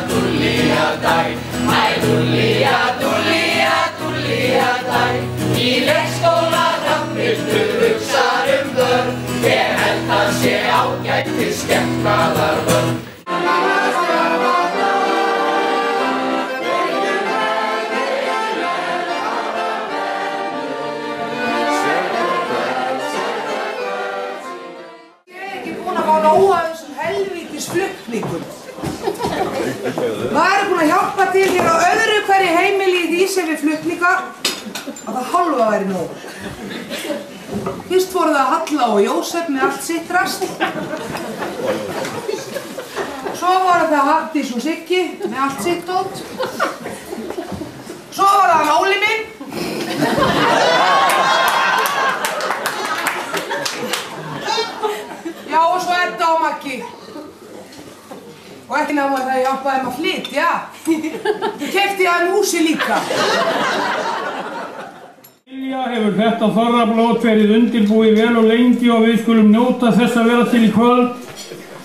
dúllíadæ. Æ, dúllíadæ. Í leikskóla Hrafnhildur hugsar vörn. Ég held að sé ágætis skepnaðarvörn. Nóa þessum helvítis flutningum. Maður búinn að hjálpa til hér á öðru hverju heimili í því sem við flutninga að það hálfa væri nóg. Fyrst voru það Halla og Jósef með allt sitt rast. Svo voru það Hafdís og Siggi með allt sitt dót. Svo var það Óli minn. Já, og svo Edda og Maggi. Og ekki nema það að hjálpa þeim að flytja. Þú keypti að húsi líka. Lilja hefur þetta þorrablót verið undirbúið vel og lengi og við skulum njóta þess að vera til í kvöld.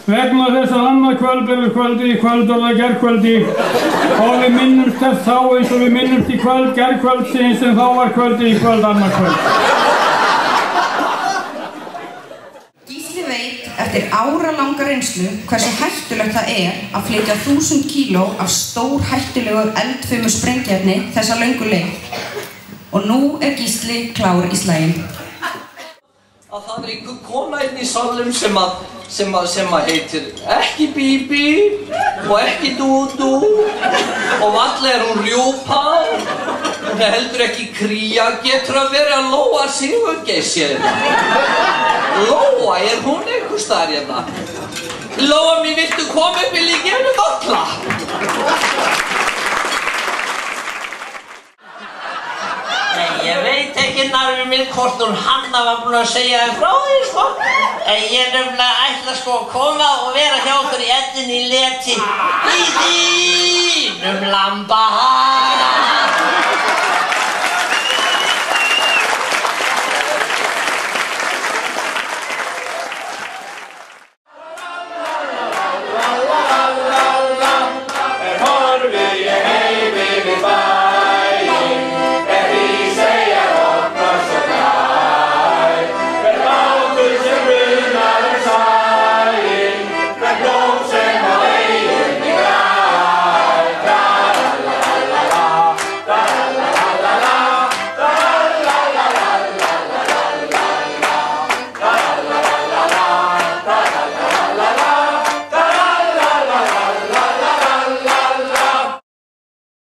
Vegna þess að annað kvöld verður kvöldið í kvöld og það gerkvöldi. Og við minnumst þess þá eins og við minnumst í kvöld gerkvöldsins en þá var kvöldið í kvöld annað kvöld. Eftir áralanga reynslu hversu hættulegt það að flytja 1000 kíló af stór hættulegu eldfimu sprengiefni þessa löngu leið. Og nú Gísli klár í slaginn. Að það einhver kona inn í salnum sem heitir ekki Bíbí og ekki Dúdú og varla hún rjúpa. Hún heldur ekki kría, getur að vera Lóa Sigurgeirs hérna. Lóa, hún einhvers staðar hérna? Lóa mín, viltu koma upp í líkjafnu valla? Nei, ég veit ekki nærmi minn hvort hún Hanna var búin að segja þér frá því, sko. En ég nefnilega ætla sko að koma og vera hjá okkur í Eddinni í leti í þínum lambahana.